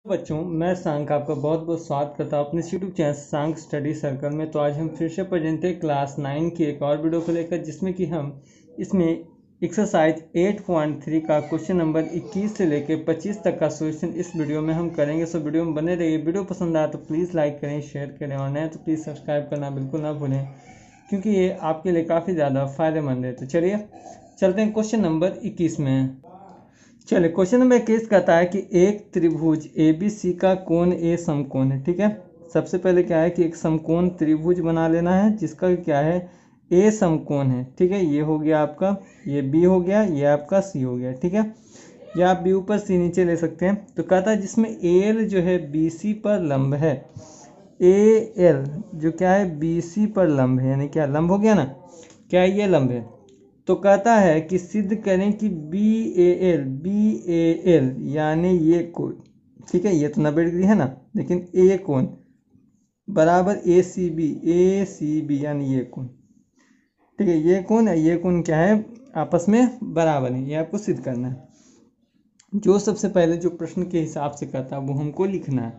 बच्चों, मैं सांक आपका बहुत बहुत स्वागत करता हूँ अपने यूट्यूब चैनल सांक स्टडी सर्कल में। तो आज हम फिर से प्रेजेंट है क्लास 9 की एक और वीडियो को लेकर, जिसमें कि हम इसमें एक्सरसाइज 8.3 का क्वेश्चन नंबर 21 से लेकर 25 तक का सोल्यूशन इस वीडियो में हम करेंगे। सो वीडियो में बने रहिए। वीडियो पसंद आए तो प्लीज़ लाइक करें, शेयर करें और नए तो प्लीज़ सब्सक्राइब करना बिल्कुल ना भूलें, क्योंकि ये आपके लिए काफ़ी ज़्यादा फायदेमंद है। तो चलिए चलते हैं क्वेश्चन नंबर 21 में। चलिए क्वेश्चन नंबर 21 कहता है कि एक त्रिभुज ABC का कोण A समकोण है। ठीक है, सबसे पहले क्या है कि एक समकोण त्रिभुज बना लेना है जिसका क्या है A समकोण है। ठीक है, ये हो गया आपका, ये B हो गया, ये आपका C हो गया। ठीक है, या आप B ऊपर C नीचे ले सकते हैं। तो कहता है जिसमें AL जो है BC पर लंब है, AL जो क्या है BC पर लंब है, यानी क्या लंब हो गया ना, क्या ये लंब है। तो कहता है कि सिद्ध करें कि BAL यानी ये कोण, ठीक है, ये तो 90 डिग्री है ना, लेकिन A कोण बराबर ACB यानी ये कोण, ठीक है, ये कोण है, ये कोण क्या है आपस में बराबर है। ये आपको सिद्ध करना है। जो सबसे पहले जो प्रश्न के हिसाब से कहता है वो हमको लिखना है।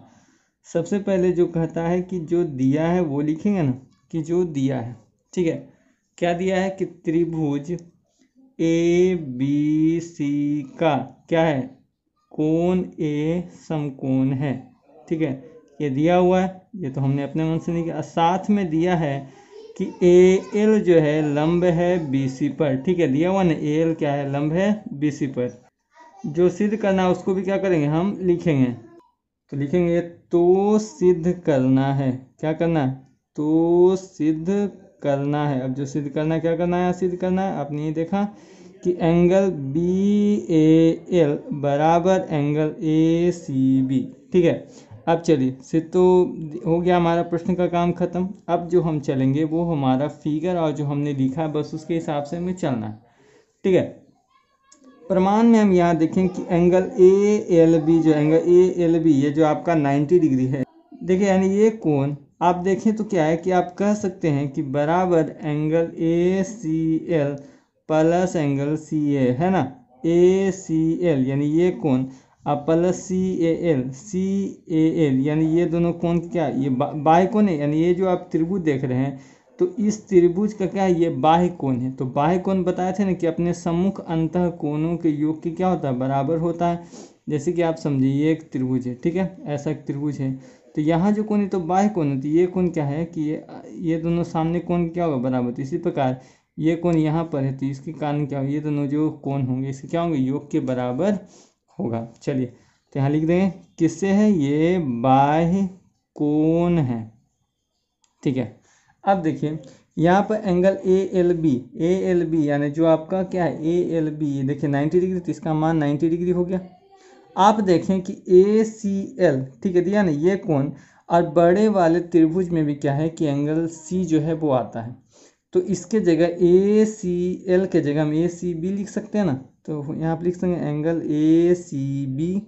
सबसे पहले जो कहता है कि जो दिया है वो लिखेंगे ना, कि जो दिया है, ठीक है, क्या दिया है कि त्रिभुज ABC का क्या है कोण A समकोण है। ठीक है, ये दिया हुआ है, ये तो हमने अपने मन से नहीं किया। साथ में दिया है कि AL जो है लंब है BC पर। ठीक है, दिया हुआ ना, AL क्या है लंब है BC पर। जो सिद्ध करना है उसको भी क्या करेंगे हम लिखेंगे। तो लिखेंगे तो सिद्ध करना है, क्या करना है, तो सिद्ध करना है। अब जो सिद्ध करना है, क्या करना है, सिद्ध करना है। आपने ये देखा कि एंगल BAL बराबर एंगल ACB। ठीक है, अब चलिए सिद्ध तो हो गया, हमारा प्रश्न का काम खत्म। अब जो हम चलेंगे वो हमारा फिगर और जो हमने लिखा है बस उसके हिसाब से हमें चलना है। ठीक है, प्रमाण में हम यहाँ देखें कि एंगल ALB जो एंगल ALB ये जो आपका 90 डिग्री है, देखिए, यानी ये कोण आप देखें तो क्या है कि आप कह सकते हैं कि बराबर angle ACL plus angle CA है ना, ACL यानी ये कोण अब प्लस CAL यानी ये दोनों कोण क्या, ये बाह्य कोण है। यानी ये जो आप त्रिभुज देख रहे हैं तो इस त्रिभुज का क्या है, ये बाह्य कोण है। तो बाह्य कोण बताए थे ना कि अपने सम्मुख अंतः कोणों के योग के क्या होता है, बराबर होता है। जैसे कि आप समझिए ये एक त्रिभुज है, ठीक है, ऐसा एक त्रिभुज है, तो यहाँ जो कोण है तो बाह्य कोण है, तो ये कोण क्या है कि ये दोनों सामने कोण क्या होगा, बराबर। तो इसी प्रकार ये कोण यहाँ पर है, तो इसके कारण क्या होगा, ये दोनों जो कोण होंगे इसके क्या होंगे, योग के बराबर होगा। चलिए तो यहाँ लिख देंगे किससे है, ये बाह्य कोण है। ठीक है, अब देखिए यहाँ पर एंगल ALB यानी जो आपका क्या है ALB, देखिए 90 डिग्री, तो इसका मान 90 डिग्री हो गया। आप देखें कि ACL, ठीक है, दिया ना ये कोण, और बड़े वाले त्रिभुज में भी क्या है कि एंगल C जो है वो आता है। तो इसके जगह ACL के जगह हम ACB लिख सकते हैं ना, तो यहाँ पर लिख सकते हैं एंगल ACB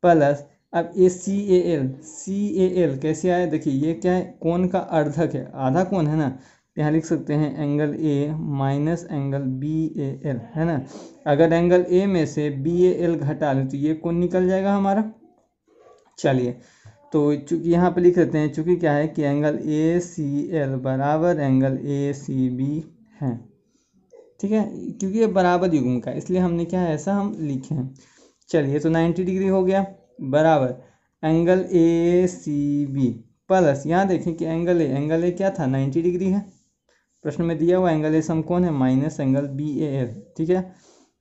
प्लस अब CAL कैसे आया, देखिए ये क्या है, कोण का अर्धक है, आधा कोण है ना, तो यहाँ लिख सकते हैं angle A minus angle BAL है ना। अगर एंगल A में से BAL घटा लें तो ये कोण निकल जाएगा हमारा। चलिए तो चूंकि यहाँ पे लिख देते हैं, चूंकि क्या है कि एंगल ACL बराबर एंगल ACB है। ठीक है, क्योंकि ये बराबर युग्म का, इसलिए हमने क्या है ऐसा हम लिखे हैं। चलिए तो 90 डिग्री हो गया बराबर एंगल ACB प्लस, यहाँ देखें कि एंगल A क्या था, 90 डिग्री है, प्रश्न में दिया हुआ एंगल A समकोण है, माइनस एंगल BAL। ठीक है,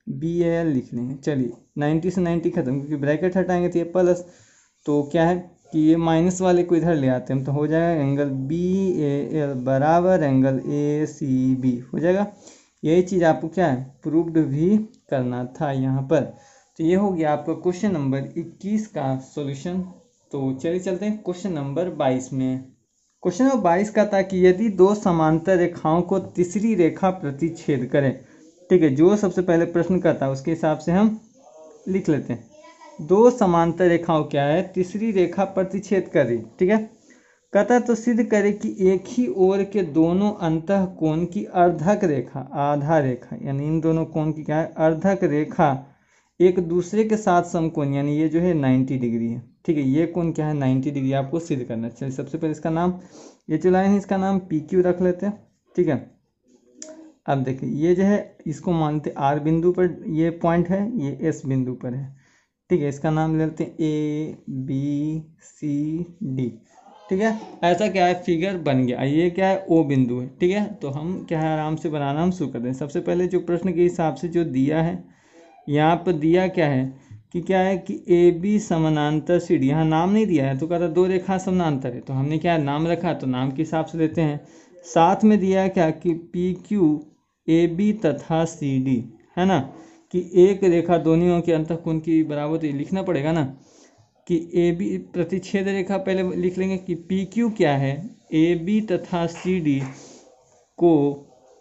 BAL लिख लेंगे। चलिए 90 से 90 खत्म, क्योंकि ब्रैकेट हटाएंगे तो ये प्लस, तो क्या है कि ये माइनस वाले को इधर ले आते हैं तो हो जाएगा एंगल BAL बराबर एंगल ACB हो जाएगा। यही चीज़ आपको क्या है प्रूव्ड भी करना था यहाँ पर। तो ये हो गया आपका क्वेश्चन नंबर 21 का सॉल्यूशन। तो चलिए चलते हैं क्वेश्चन नंबर 22 में। क्वेश्चन नंबर 22 का था कि यदि दो समांतर रेखाओं को तीसरी रेखा प्रतिच्छेद करें। ठीक है, जो सबसे पहले प्रश्न का था उसके हिसाब से हम लिख लेते हैं। दो समांतर रेखाओं क्या है, तीसरी रेखा प्रतिच्छेद कर रही। ठीक है, कहता तो सिद्ध करे कि एक ही ओर के दोनों अंतः कोण की अर्धक रेखा, आधा रेखा यानी इन दोनों कोण की क्या है अर्धक रेखा एक दूसरे के साथ समकोण, यानी ये जो है 90 डिग्री है। ठीक है, ये कोण क्या है 90 डिग्री आपको सिद्ध करना है। चलिए सबसे पहले इसका नाम, ये जो लाइन है इसका नाम PQ रख लेते हैं। ठीक है, अब देखिए ये जो है इसको मानते R बिंदु पर ये पॉइंट है, ये S बिंदु पर है। ठीक है, इसका नाम ले लेते हैं ABCD। ठीक है, ऐसा क्या है फिगर बन गया। ये क्या है O बिंदु है। ठीक है, तो हम क्या है आराम से बनाना हम शुरू कर दें। सबसे पहले जो प्रश्न के हिसाब से जो दिया है यहाँ पर दिया क्या है कि क्या है कि AB समानांतर CD, यहाँ नाम नहीं दिया है तो कहता दो रेखा समानांतर है, तो हमने क्या नाम रखा तो नाम के हिसाब से लेते हैं। साथ में दिया है क्या कि PQ AB तथा CD है ना, कि एक रेखा दोनों के अंतःकोण की बराबर, तो ये लिखना पड़ेगा ना कि AB प्रतिच्छेद रेखा पहले लिख लेंगे कि PQ क्या है, AB तथा CD को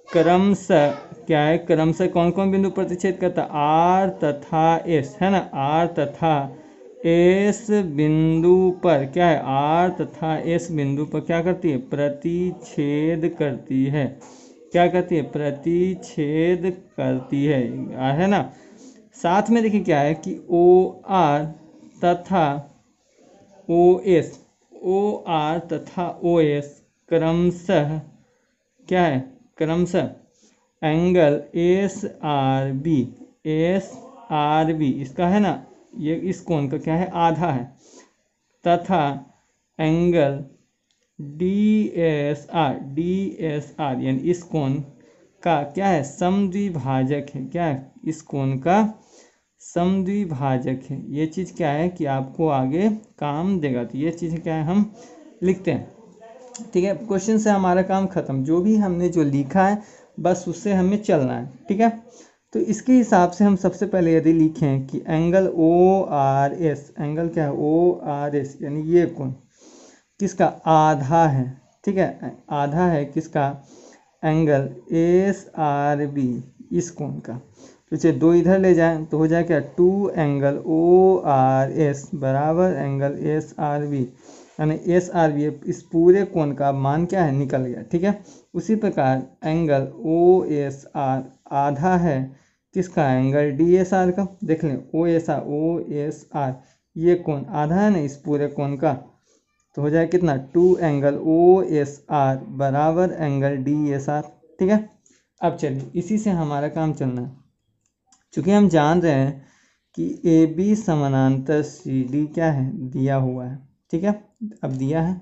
क्रमशः क्या है, क्रमशः कौन कौन बिंदु प्रतिच्छेद करता R तथा S है ना, R तथा S बिंदु पर क्या है, R तथा S बिंदु पर क्या करती है, प्रतिच्छेद करती है। क्या करती है, प्रतिच्छेद करती है ना। साथ में देखिए क्या है कि OR तथा OS, OR तथा OS क्रमशः क्या है, क्रमशः एंगल SRB इसका है ना, ये इस कोण का क्या है आधा है, तथा एंगल DSR यानी इस कोण का क्या है समद्विभाजक है। क्या है, इस कोण का समद्विभाजक है। ये चीज़ क्या है कि आपको आगे काम देगा, तो ये चीज़ क्या है हम लिखते हैं। ठीक है, क्वेश्चन से हमारा काम खत्म, जो भी हमने जो लिखा है बस उससे हमें चलना है। ठीक है, तो इसके हिसाब से हम सबसे पहले यदि लिखें कि एंगल ORS, एंगल क्या है ORS यानी ये कोण किसका आधा है। ठीक है, आधा है किसका, एंगल SRB इस कोण का। तो चलिए दो इधर ले जाएं तो हो जाए क्या 2 एंगल ORS बराबर एंगल SRB, यानी SRB इस पूरे कोण का मान क्या है निकल गया। ठीक है, उसी प्रकार एंगल OSR आधा है किसका, एंगल DSR का। देख लें OSR ये कोण आधा है ना इस पूरे कोण का, तो हो जाए कितना 2 एंगल OSR बराबर एंगल DSR। ठीक है, अब चलिए इसी से हमारा काम चलना है। चूँकि हम जान रहे हैं कि AB समानांतर CD क्या है दिया हुआ है। ठीक है, अब दिया है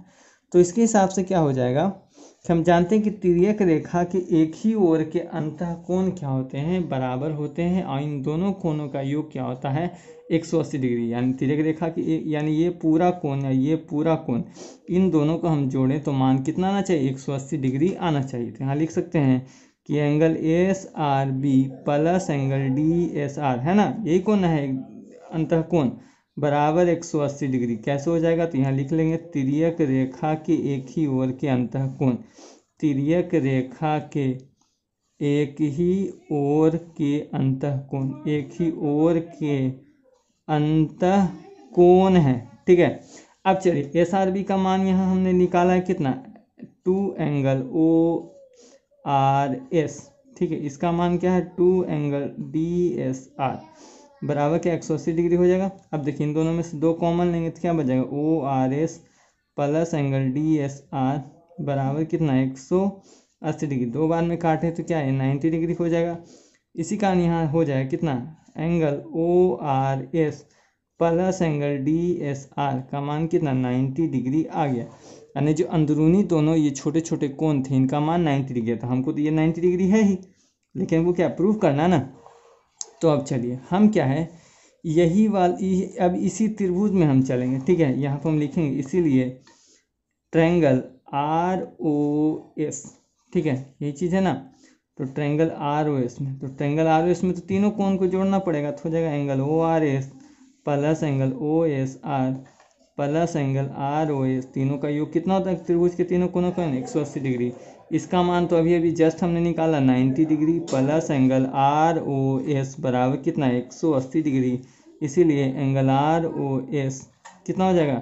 तो इसके हिसाब से क्या हो जाएगा कि हम जानते हैं कि तिर्यक रेखा के एक ही ओर के अंतःकोण क्या होते हैं, बराबर होते हैं, और इन दोनों कोणों का योग क्या होता है 180 डिग्री। यानी तिर्यक रेखा की यानी ये पूरा कोण या ये पूरा कोण, इन दोनों को हम जोड़ें तो मान कितना आना चाहिए 180 डिग्री आना चाहिए। तो यहाँ लिख सकते हैं कि angle SRB plus angle DSR है ना, यही कोण है अंतःकोण बराबर 180 डिग्री। कैसे हो जाएगा, तो यहाँ लिख लेंगे तिर्यक रेखा के एक ही ओर के अंतःकोण, तिर्यक रेखा के एक ही ओर के अंतःकोण, एक ही ओर के अंतःकोण है। ठीक है, अब चलिए SRB का मान यहाँ हमने निकाला है कितना 2 एंगल ORS। ठीक है, इसका मान क्या है 2 एंगल DSR बराबर क्या 180 डिग्री हो जाएगा। अब देखिए इन दोनों में से दो कॉमन लेंगे तो क्या बचेगा ORS प्लस एंगल DSR बराबर कितना 180 डिग्री। दो बार में काटे तो क्या है 90 डिग्री हो जाएगा। इसी कारण यहाँ हो जाएगा कितना angle ORS plus angle DSR का मान कितना 90 डिग्री आ गया। यानी जो अंदरूनी दोनों ये छोटे छोटे कोण थे इनका मान 90 डिग्री था। हमको तो ये 90 डिग्री है ही, लेकिन वो क्या प्रूव करना ना। तो अब चलिए हम क्या है यही वाली अब इसी त्रिभुज में हम चलेंगे। ठीक है, यहाँ पर हम लिखेंगे इसीलिए ट्रायंगल ROS। ठीक है, यही चीज़ है ना, तो ट्रायंगल ROS में, तो ट्रायंगल ROS में तो तीनों कोण को जोड़ना पड़ेगा, तो हो जाएगा angle ORS plus angle OSR plus angle ROS, तीनों का योग कितना होता है त्रिभुज के तीनों कोणों का 180 डिग्री। इसका मान तो अभी अभी जस्ट हमने निकाला 90 डिग्री प्लस एंगल ROS बराबर कितना 180 डिग्री। इसीलिए एंगल ROS कितना हो जाएगा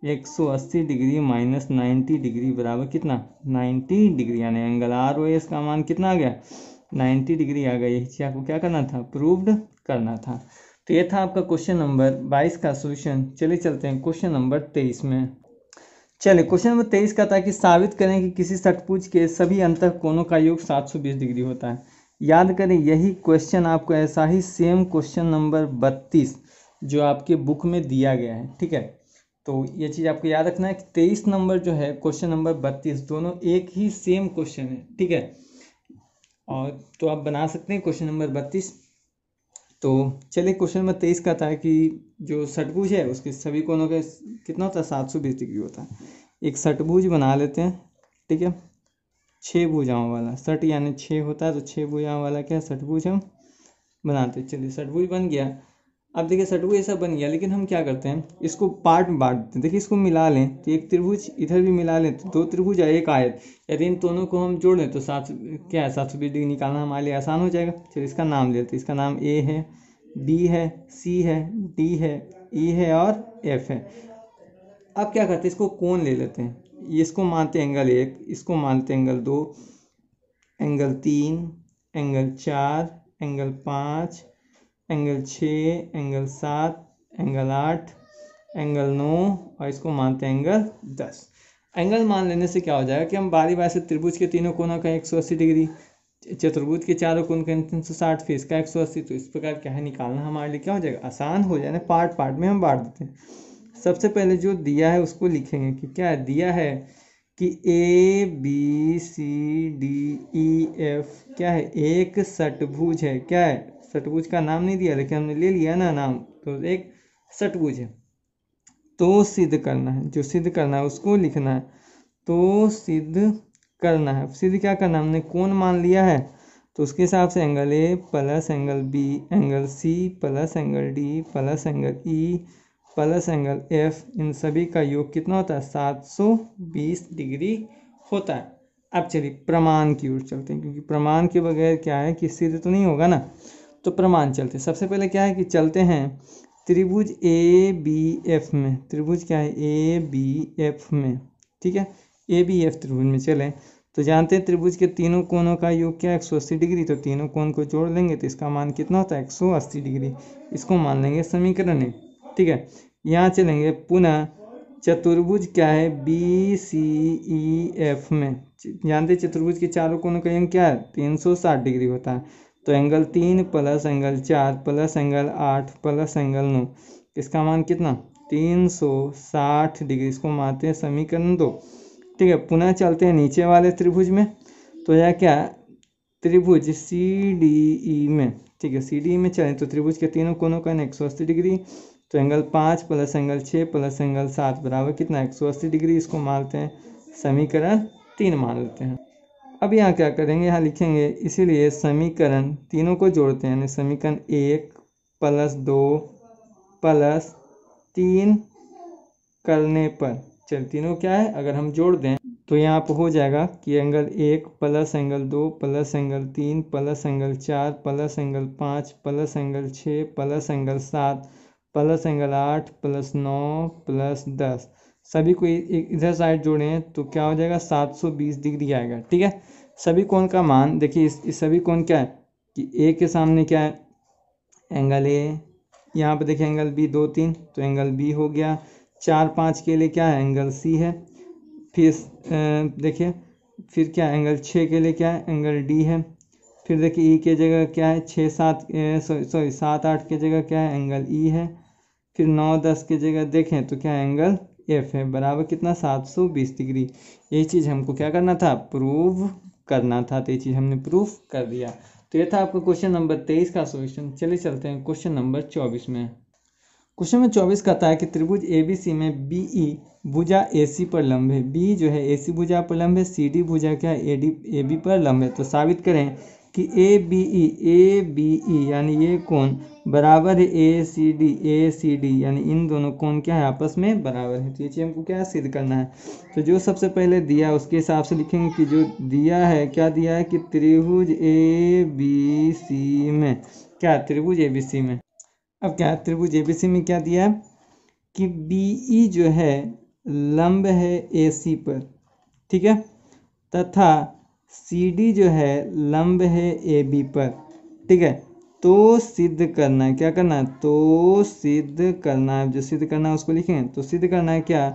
180 डिग्री माइनस 90 डिग्री बराबर कितना 90 डिग्री। यानी एंगल ROS का मान कितना आ गया 90 डिग्री आ गया। यही चीज़ आपको क्या करना था प्रूव्ड करना था। तो ये था आपका क्वेश्चन नंबर 22 का सॉल्यूशन। चलिए चलते हैं क्वेश्चन नंबर 23 में। चलिए क्वेश्चन नंबर 23 का था कि साबित करें कि किसी षटभुज के सभी अंतःकोणों का योग 720 डिग्री होता है। याद करें यही क्वेश्चन आपको ऐसा ही सेम क्वेश्चन नंबर 32 जो आपके बुक में दिया गया है, ठीक है। तो ये चीज़ आपको याद रखना है कि 23 नंबर जो है क्वेश्चन नंबर 32 दोनों एक ही सेम क्वेश्चन है, ठीक है। और तो आप बना सकते हैं क्वेश्चन नंबर 32। तो चलिए क्वेश्चन नंबर 23 का था कि जो षटभुज है उसके सभी कोणों का कितना होता है 720 डिग्री होता है। एक षटभुज बना लेते हैं, ठीक है। 6 भुजाओं वाला षट यानी 6 होता है, तो 6 भुजाओं वाला क्या है षटभुज हम बनाते हैं। चलिए षटभुज बन गया। अब देखिए षटभुज ऐसा बन गया, लेकिन हम क्या करते हैं इसको पार्ट में बांट देते हैं। देखिए इसको मिला लें तो एक त्रिभुज इधर भी मिला लें तो 2 त्रिभुज और एक आयत, यदि इन दोनों को हम जोड़ लें तो 7 क्या है 720 डिग्री निकालना हमारे लिए आसान हो जाएगा। चलिए इसका नाम लेते हैं। इसका नाम ए है, बी है, सी है, डी है, ई है और एफ है। अब क्या करते हैं इसको कोण ले लेते हैं। इसको मानते हैं एंगल 1, इसको मानते हैं angle 2, angle 3, angle 4, angle 5, angle 6, angle 7, angle 8, angle 9 और इसको मानते हैं एंगल 10। एंगल मान लेने से क्या हो जाएगा कि हम बारी बारी से त्रिभुज के तीनों कोनों का 180 डिग्री, चतुर्भुज के चारों कोण का 360, फिर इसका 180। तो इस प्रकार क्या है निकालना हमारे लिए क्या हो जाएगा आसान हो जाएगा। पार्ट पार्ट में हम बांट देते हैं। सबसे पहले जो दिया है उसको लिखेंगे कि क्या है दिया है कि A B C D E F क्या है एक षटभुज है। क्या है षटभुज का नाम नहीं दिया लेकिन हमने ले लिया ना नाम, तो एक षटभुज है। तो सिद्ध करना है, जो सिद्ध करना है उसको लिखना है। तो सिद्ध करना है, सिद्ध क्या करना है हमने कोण मान लिया है तो उसके हिसाब से angle A plus angle B angle C plus angle D plus angle E plus angle F, इन सभी का योग कितना होता है 720 डिग्री होता है। अब चलिए प्रमाण की ओर चलते हैं, क्योंकि प्रमाण के बगैर क्या है कि सिद्ध तो नहीं होगा ना। तो प्रमाण चलते हैं। सबसे पहले क्या है कि चलते हैं त्रिभुज ए बी एफ में। त्रिभुज क्या है ए बी एफ में, ठीक है। ए बी एफ त्रिभुज में चलें तो जानते हैं त्रिभुज के तीनों कोणों का योग क्या है 180 डिग्री। तो तीनों कोण को जोड़ लेंगे तो इसका मान कितना होता है 180 डिग्री। इसको मान लेंगे समीकरण 1, ठीक है। यहाँ चलेंगे पुनः चतुर्भुज क्या है बी सी ई एफ में। जानते चतुर्भुज के चारों कोणों का योग क्या है 360 डिग्री होता है। तो angle 3 plus angle 4 plus angle 8 plus angle 9, इसका मान कितना 360 डिग्री। इसको मानते हैं समीकरण 2, ठीक है। पुनः चलते हैं नीचे वाले त्रिभुज में। तो यह क्या त्रिभुज सी डी ई में, ठीक है। सी डी ई में चलें तो त्रिभुज के तीनों कोणों का 180 डिग्री। तो angle 5 plus angle 6 plus angle 7 बराबर कितना 180 डिग्री। इसको मानते हैं समीकरण 3 मान लेते हैं। अब यहाँ क्या करेंगे यहाँ लिखेंगे, इसीलिए समीकरण तीनों को जोड़ते हैं, यानी समीकरण 1 प्लस 2 प्लस 3 करने पर चल तीनों क्या है अगर हम जोड़ दें तो यहाँ पर हो जाएगा कि angle 1 plus angle 2 plus angle 3 plus angle 4 plus angle 5 plus angle 6 plus angle 7 plus angle 8 plus 9 plus 10, सभी को इधर साइड जोड़ें तो क्या हो जाएगा 720 डिग्री आएगा, ठीक है। सभी कोण का मान देखिए इस सभी कोण क्या है कि ए के सामने क्या है एंगल ए, यहाँ पे देखिए एंगल बी 2 3 तो एंगल बी हो गया। 4 5 के लिए क्या है एंगल सी है। फिर देखिए फिर क्या एंगल 6 के लिए क्या है एंगल डी है। फिर देखिए ई के जगह क्या है 6 7 सॉरी 7 8 के जगह क्या है एंगल ई है। फिर 9 10 के जगह देखें तो क्या एंगल एफ है बराबर कितना 720 डिग्री। यही चीज़ हमको क्या करना था प्रूव करना था, तो ये चीज़ हमने प्रूफ कर दिया। तो ये था आपका क्वेश्चन नंबर 23 का सॉल्यूशन। चलिए चलते हैं क्वेश्चन नंबर 24 में। क्वेश्चन नंबर 24 कहता है कि त्रिभुज ABC में BE भुजा AC पर लंब है। B जो है AC भुजा पर लंब है, CD भुजा क्या है AB पर लंब है। तो साबित करें कि ABE यानी ये कोण बराबर है ACD यानी इन दोनों कोण क्या है आपस में बराबर है। तो ये चीज़ हमको क्या सिद्ध करना है। तो जो सबसे पहले दिया है उसके हिसाब से लिखेंगे कि जो दिया है क्या दिया है कि त्रिभुज ABC में क्या त्रिभुज ABC में अब क्या त्रिभुज ABC में क्या दिया है कि BE जो है लंब है AC पर, ठीक है, तथा CD जो है लंब है AB पर, ठीक है। तो सिद्ध करना है, क्या करना है, तो सिद्ध करना है। जो सिद्ध करना है उसको लिखेंगे। तो सिद्ध करना है क्या,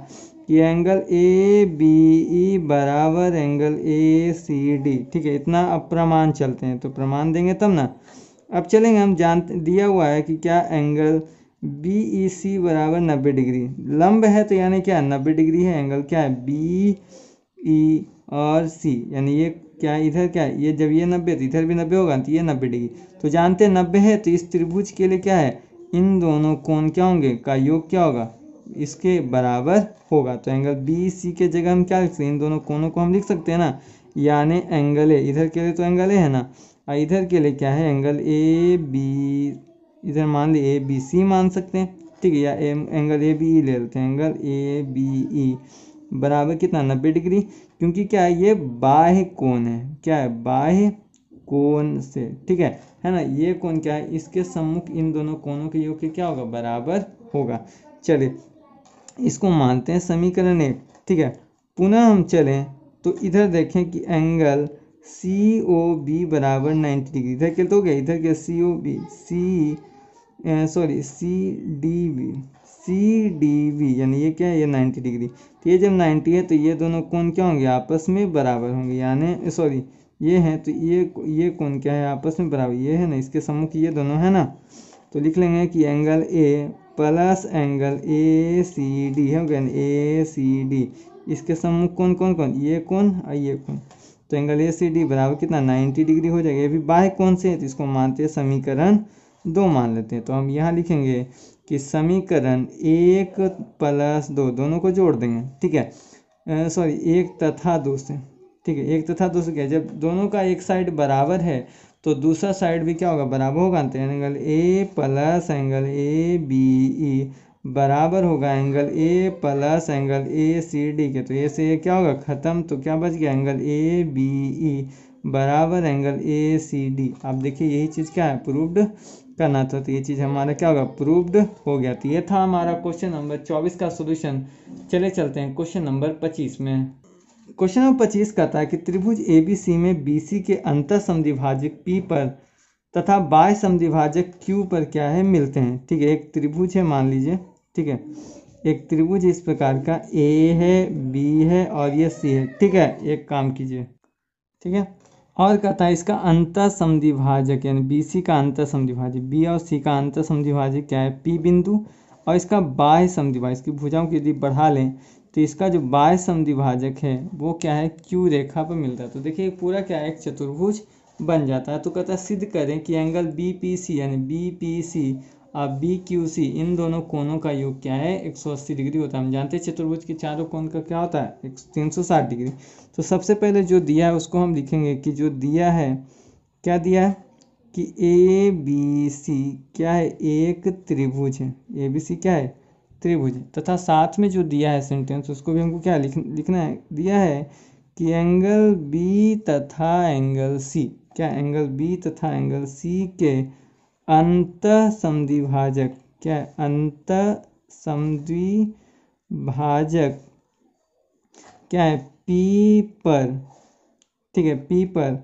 कि एंगल ए बी ई बराबर एंगल ए सी डी। ठीक है, इतना अब प्रमाण चलते हैं, तो प्रमाण देंगे तब ना। अब चलेंगे, हम जानते दिया हुआ है कि क्या एंगल बी ई सी बराबर 90 डिग्री, लंब है तो यानी क्या 90 डिग्री है। एंगल क्या है, बी ई और सी, यानी ये क्या है, इधर क्या है, ये जब ये 90 तो इधर भी 90 होगा, तो ये 90 डिग्री। तो जानते हैं 90 है, तो इस त्रिभुज के लिए क्या है, इन दोनों कोण क्या होंगे, का योग क्या होगा, इसके बराबर होगा। तो एंगल बी सी के जगह हम क्या लिख सकते हैं, इन दोनों कोणों को हम लिख सकते हैं ना, यानी एंगल ए, इधर के लिए तो एंगल ए है ना, और इधर के लिए क्या है, एंगल ए बी, इधर मान ली ए बी सी मान सकते हैं। ठीक है, या एंगल ए बी ई ले लेते हैं, एंगल ए बी ई बराबर कितना 90 डिग्री, क्योंकि क्या है, ये बाह्य कोण है, क्या है, बाह्य कोण से। ठीक है ना, ये कोण क्या है, इसके सम्मुख इन दोनों कोणों के योग के क्या होगा, बराबर होगा। चलिए इसको मानते हैं समीकरण 1। ठीक है, पुनः हम चलें तो इधर देखें कि एंगल सी ओ बी बराबर 90 डिग्री, इधर के तो हो गया, इधर के C O B C D B यानी ये क्या है, ये 90 डिग्री। तो ये जब 90 है तो ये दोनों कोण क्या होंगे, आपस में बराबर होंगे, यानी सॉरी ये है, तो ये कोण क्या है, आपस में बराबर, ये है ना, इसके सम्मुख ये दोनों है ना। तो लिख लेंगे कि angle A plus angle A C D हो गया, ए सी डी, इसके सम्मुख कौन कौन कौन, ये कौन और ये कौन। तो एंगल ए सी डी बराबर कितना 90 डिग्री हो जाएगा। ये भी बाह्य कौन से है, तो इसको मानते हैं समीकरण 2 मान लेते हैं। तो हम यहाँ लिखेंगे कि समीकरण 1 प्लस 2 दोनों को जोड़ देंगे। ठीक है, सॉरी 1 तथा 2 से। ठीक है, 1 तथा 2 से क्या, जब दोनों का एक साइड बराबर है तो दूसरा साइड भी क्या होगा, बराबर होगा। तो angle A plus angle A B E बराबर होगा angle A plus angle A C D के। तो ए से ये क्या होगा, खत्म, तो क्या बच गया, एंगल ए बी ई बराबर एंगल ए सी डी। अब देखिए यही चीज़ क्या है, प्रूव्ड करना था, तो ये चीज़ हमारा क्या होगा, प्रूव्ड हो गया। तो ये था हमारा क्वेश्चन नंबर 24 का सोल्यूशन। चले चलते हैं क्वेश्चन नंबर 25 में। क्वेश्चन नंबर 25 कहता है कि त्रिभुज ABC में BC के अंतः समद्विभाजक P पर तथा बाह्य समद्विभाजक Q पर क्या है, मिलते हैं। ठीक है, एक त्रिभुज है मान लीजिए। ठीक है, एक त्रिभुज इस प्रकार का A है, B है और ये C है। ठीक है, एक काम कीजिए। ठीक है, और कहता है इसका अंतः समद्विभाजक यानी BC का अंतः समद्विभाजक, B और C का अंतः समद्विभाजक क्या है, P बिंदु, और इसका बाह्य समद्विभाजक, इसकी भुजाओं की यदि बढ़ा लें तो इसका जो बाह्य समद्विभाजक है वो क्या है, क्यू रेखा पर मिलता है। तो देखिए पूरा क्या है, एक चतुर्भुज बन जाता है। तो कहता है सिद्ध करें कि एंगल BPC यानी BPC और BQC इन दोनों कोणों का योग क्या है, 180 डिग्री होता है। हम जानते हैं चतुर्भुज के चारों कोण का क्या होता है, 360 डिग्री। तो सबसे पहले जो दिया है उसको हम लिखेंगे कि जो दिया है, क्या दिया है कि ABC क्या है, एक त्रिभुज है। ABC क्या है, त्रिभुज। तथा साथ में जो दिया है सेंटेंस उसको भी हमको क्या लिखना है, दिया है कि एंगल B तथा एंगल C, क्या एंगल B तथा एंगल C के अंतः समद्विभाजक, क्या है, अंतः समद्विभाजक क्या है, P पर। ठीक है, P पर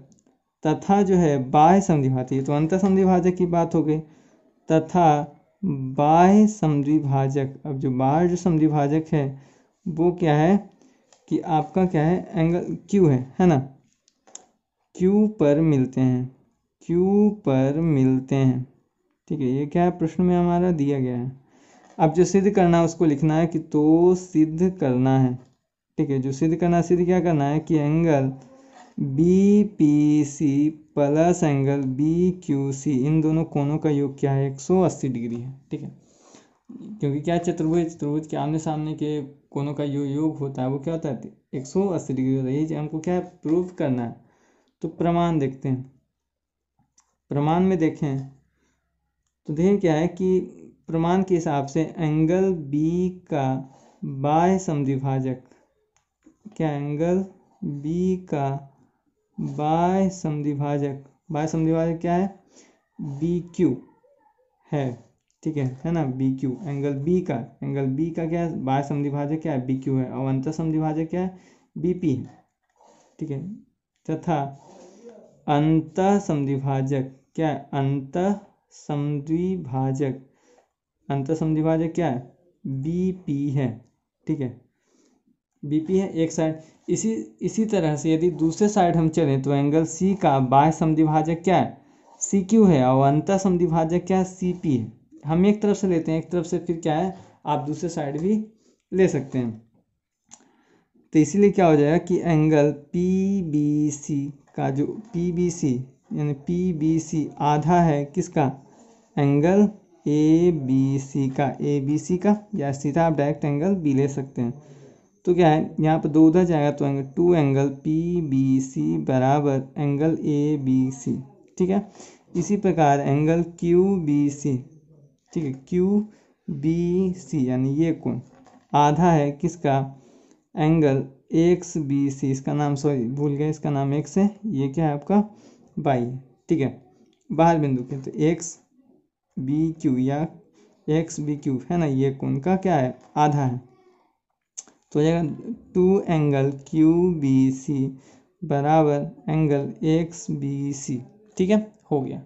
तथा जो है बाह्य समद्विभाजक, तो अंतः समद्विभाजक की बात हो गई, तथा बाह्य समद्विभाजक। अब जो बाह्य जो समद्विभाजक है वो क्या है कि आपका क्या है, एंगल Q है ना, Q पर मिलते हैं, Q पर मिलते हैं। ठीक है, ये क्या है, प्रश्न में हमारा दिया गया है। अब जो सिद्ध करना है उसको लिखना है कि तो सिद्ध करना है। ठीक है, जो सिद्ध करना है, सिद्ध क्या करना है कि angle BPC plus angle BQC इन दोनों कोणों का योग क्या है, 180 डिग्री है। ठीक है, क्योंकि क्या चतुर्भुज के आमने सामने के कोणों का योग होता है वो क्या होता है, 180 डिग्री होता है। यही हमको क्या है, प्रूव करना है। तो प्रमाण देखते हैं, प्रमाण में देखें तो देखें क्या है कि प्रमाण के हिसाब से एंगल B का बाह्य समद्विभाजक, क्या एंगल B का बाह्य समद्विभाजक क्या है, BQ है। ठीक है ना, BQ एंगल B का क्या है, बाह्य समद्विभाजक क्या है, BQ है, और अंतः समद्विभाजक क्या है, BP है। ठीक है, तथा अंतः समद्विभाजक क्या है, अंतः समद्विभाजक, अंतर समद्विभाजक क्या है, बीपी है। ठीक है, बीपी है एक साइड। इसी तरह से यदि दूसरे साइड हम चलें तो एंगल सी का बाह्य समद्विभाजक क्या है, सी क्यू है, और अंतर समद्विभाजक क्या है, सी पी है। हम एक तरफ से लेते हैं, एक तरफ से फिर क्या है, आप दूसरे साइड भी ले सकते हैं। तो इसीलिए क्या हो जाएगा कि एंगल पी बी सी का जो पी बी सी यानी पी बी सी आधा है किसका, एंगल ए बी सी का, ए बी सी का, या सीधा आप डायरेक्ट एंगल बी ले सकते हैं। तो क्या है, यहाँ पर 2 उधर जाएगा तो angle 2 angle P B C बराबर एंगल ए बी सी। ठीक है, इसी प्रकार एंगल क्यू बी सी, ठीक है, क्यू बी सी यानी ये कोण आधा है किसका, एंगल एक्स बी सी, इसका नाम सॉरी भूल गए, इसका नाम एक्स है, ये क्या है आपका वाई है। ठीक है, बाहर बिंदु के तो एक्स बी क्यू या एक्स बी क्यू है ना, ये कोण का क्या है, आधा है। तो हो जाएगा 2 एंगल क्यू बी सी बराबर एंगल एक्स बी सी। ठीक है, हो गया।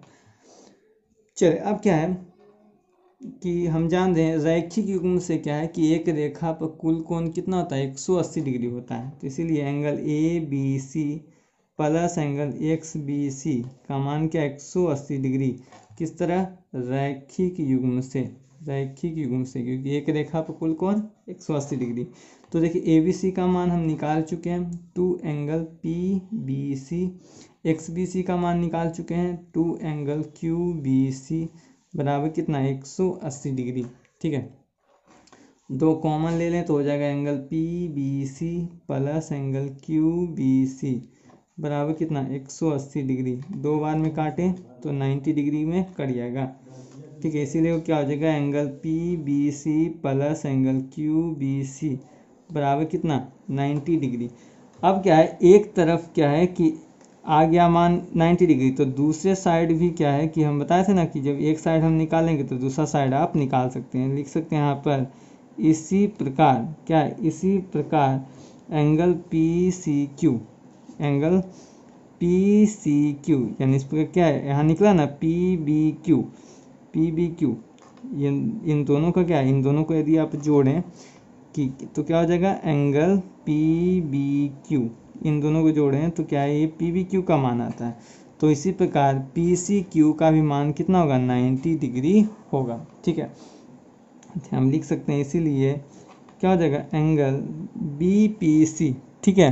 चलिए अब क्या है कि हम जान रहे हैं रैखिक युग्म से क्या है कि एक रेखा पर कुल कोण कितना होता है, 180 डिग्री होता है। तो इसीलिए angle A B C plus angle X B C का मान क्या, 180 डिग्री। किस तरह, रैखिक युग्म से, रैखिक युग्म से, क्योंकि एक रेखा पर कुल कोण 180 डिग्री। तो देखिए ए बी सी का मान हम निकाल चुके हैं, 2 angle P B C, X B C का मान निकाल चुके हैं, 2 एंगल क्यू बी सी बराबर कितना, 180 डिग्री। ठीक है, 2 कॉमन ले लें तो हो जाएगा angle P B C plus angle Q B C बराबर कितना, 180 डिग्री। 2 बार में काटें तो 90 डिग्री में कट जाएगा। ठीक है, इसीलिए क्या हो जाएगा, angle P B C plus angle Q B C बराबर कितना, 90 डिग्री। अब क्या है, एक तरफ क्या है कि आ गया मान 90 डिग्री, तो दूसरे साइड भी क्या है कि हम बताए थे ना कि जब एक साइड हम निकालेंगे तो दूसरा साइड आप निकाल सकते हैं। लिख सकते हैं यहाँ पर इसी प्रकार, क्या है, इसी प्रकार angle P C Q, angle P C Q यानी इस प्रकार क्या है, यहाँ निकला ना P B Q, P B Q, इन दोनों का क्या है, इन दोनों को यदि आप जोड़ें कि तो क्या हो जाएगा, एंगल पी बी क्यू, इन दोनों को जोड़ें तो क्या है, ये पी बी क्यू का मान आता है। तो इसी प्रकार पी सी क्यू का भी मान कितना होगा, 90 डिग्री होगा। ठीक है, हम लिख सकते हैं इसीलिए क्या हो जाएगा, एंगल बी पी सी, ठीक है,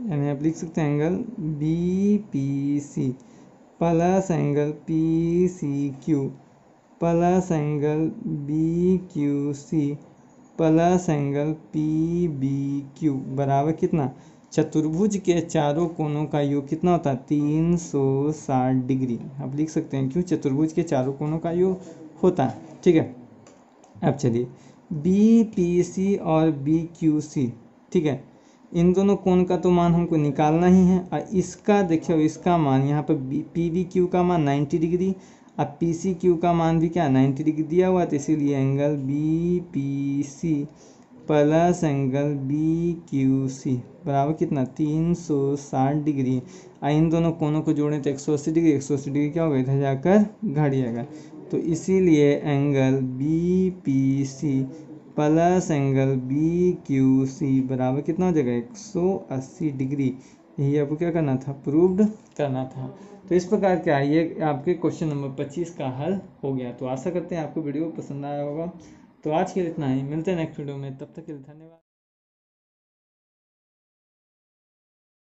यानी आप लिख सकते हैं angle B P C plus angle P C Q plus angle B Q C plus angle P B Q बराबर कितना, चतुर्भुज के चारों कोणों का योग कितना होता है, 360 डिग्री। आप लिख सकते हैं क्यों, चतुर्भुज के चारों कोणों का योग होता है। ठीक है, अब चलिए बी पी सी और बी क्यू सी, ठीक है, इन दोनों कोण का तो मान हमको निकालना ही है। और इसका देखियो, इसका मान यहाँ पर पी बी क्यू का मान 90 डिग्री, अब पी सी क्यू का मान भी क्या 90 डिग्री दिया हुआ है, तो इसीलिए angle B P C plus angle B Q C बराबर कितना, 360 डिग्री। और इन दोनों कोणों को जोड़ें तो 180 डिग्री, 180 डिग्री क्या होगा, इधर जाकर घट जाएगा। तो इसीलिए angle B P C plus angle B Q C बराबर कितना हो जाएगा, 180 डिग्री। यही आपको क्या करना था, प्रूव्ड करना था। तो इस प्रकार क्या है, ये आपके क्वेश्चन नंबर 25 का हल हो गया। तो आशा करते हैं आपको वीडियो पसंद आया होगा। तो आज के लिए इतना ही, मिलते हैं नेक्स्ट वीडियो में, तब तक के लिए धन्यवाद।